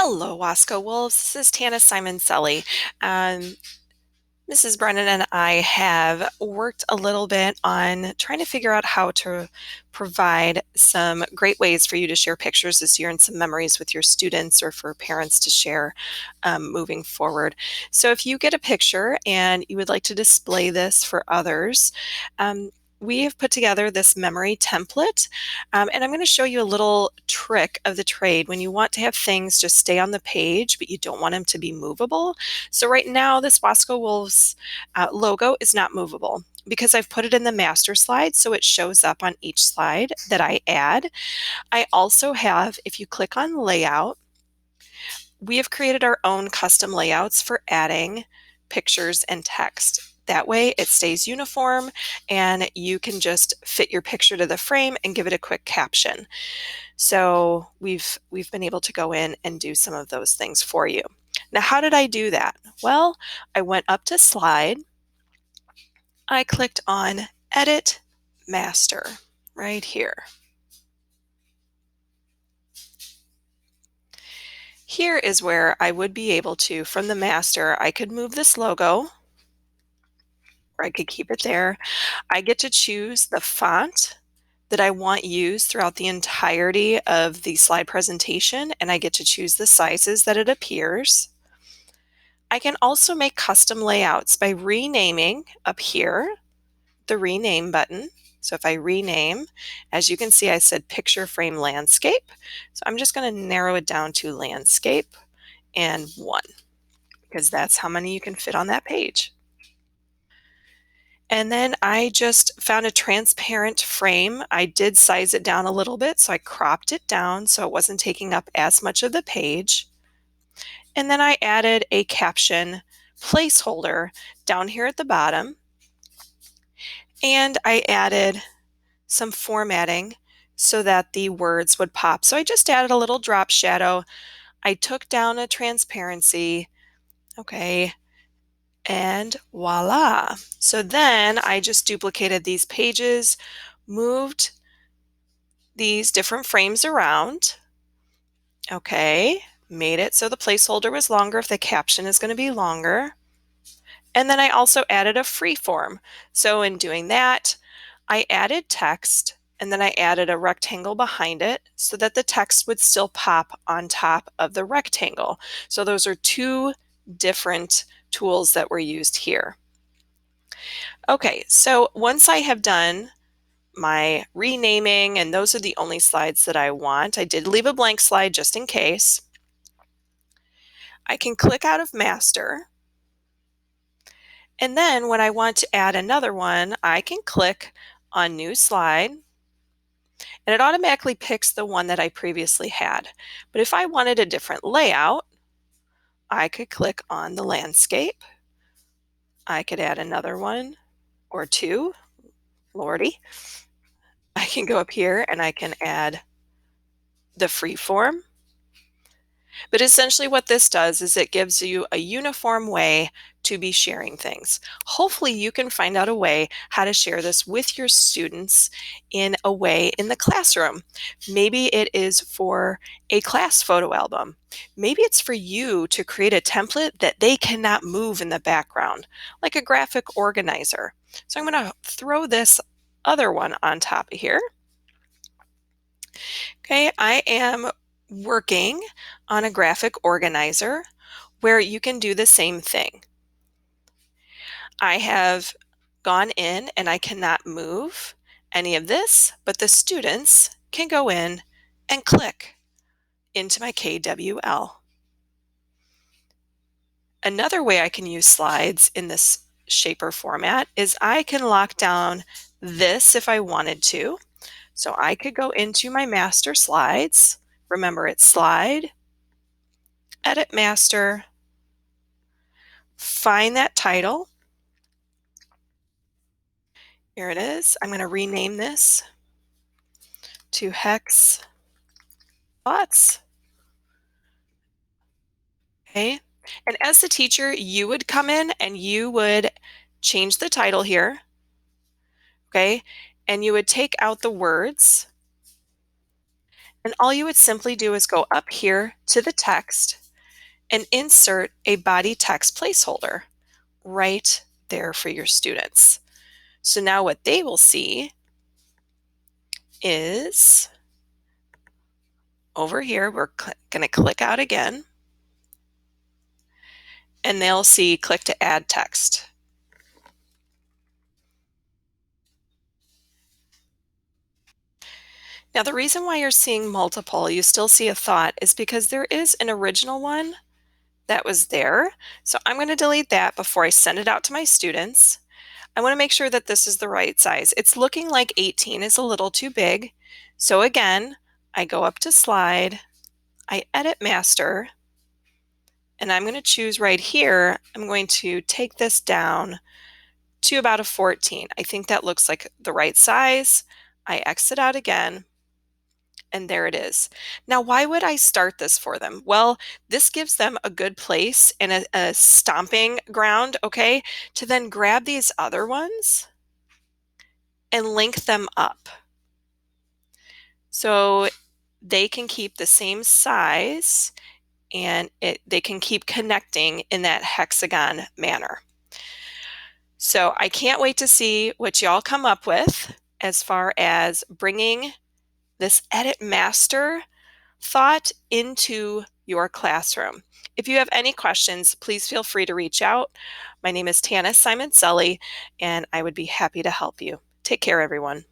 Hello, Wasco Wolves. This is Tana Simon Selly. Um, Mrs. Brennan and I have worked a little bit on trying to figure out how to provide some great ways for you to share pictures this year and some memories with your students or for parents to share moving forward. So if you get a picture and you would like to display this for others, we have put together this memory template, and I'm going to show you a little trick of the trade when you want to have things just stay on the page, but you don't want them to be movable. So right now, this Wasco Wolves logo is not movable because I've put it in the master slide, so it shows up on each slide that I add. I also have, if you click on layout, we have created our own custom layouts for adding pictures and text. That way it stays uniform and you can just fit your picture to the frame and give it a quick caption. So we've been able to go in and do some of those things for you. Now, how did I do that? Well, I went up to slide, I clicked on edit master right here. Here is where I would be able to, from the master, I could move this logo, or I could keep it there. I get to choose the font that I want used throughout the entirety of the slide presentation, and I get to choose the sizes that it appears. I can also make custom layouts by renaming up here, the rename button. So if I rename, as you can see, I said picture frame landscape. So I'm just going to narrow it down to landscape and 1, because that's how many you can fit on that page. And then I just found a transparent frame. I did size it down a little bit, so I cropped it down so it wasn't taking up as much of the page. And then I added a caption placeholder down here at the bottom. And I added some formatting so that the words would pop. So I just added a little drop shadow. I took down a transparency. Okay. And voila. So then I just duplicated these pages, moved these different frames around. Okay, made it so the placeholder was longer if the caption is going to be longer. And then I also added a free form. So in doing that, I added text and then I added a rectangle behind it so that the text would still pop on top of the rectangle. So those are two different tools that were used here. Okay, so once I have done my renaming, and those are the only slides that I want, I did leave a blank slide just in case. I can click out of master. And then when I want to add another one, I can click on new slide and it automatically picks the one that I previously had. But if I wanted a different layout, I could click on the landscape. I could add another one or two. Lordy. I can go up here and I can add the free form. But essentially what this does is it gives you a uniform way to be sharing things. Hopefully you can find out a way how to share this with your students in a way in the classroom. Maybe it is for a class photo album. Maybe it's for you to create a template that they cannot move in the background, like a graphic organizer. So I'm going to throw this other one on top of here. Okay, I am working on a graphic organizer where you can do the same thing. I have gone in and I cannot move any of this, but the students can go in and click into my KWL. Another way I can use slides in this shaper format is I can lock down this if I wanted to. So I could go into my master slides. Remember, it's slide, edit master, find that title. Here it is. I'm going to rename this to Hex Thoughts. Okay. And as the teacher, you would come in and you would change the title here. Okay. And you would take out the words And all you would simply do is go up here to the text and insert a body text placeholder right there for your students. So now what they will see is over here, we're going to click out again, and they'll see click to add text. Now, the reason why you're seeing multiple, you still see a thought, is because there is an original one that was there. So I'm going to delete that before I send it out to my students. I want to make sure that this is the right size. It's looking like 18 is a little too big. So again, I go up to slide, I edit master, and I'm going to choose right here, I'm going to take this down to about a 14. I think that looks like the right size. I exit out again, and there it is. Now, why would I start this for them? Well, this gives them a good place and a stomping ground, okay, to then grab these other ones and link them up. So they can keep the same size and they can keep connecting in that hexagon manner. So I can't wait to see what y'all come up with as far as bringing this edit master thought into your classroom. If you have any questions, please feel free to reach out. My name is Tana Simon-Selly, and I would be happy to help you. Take care, everyone.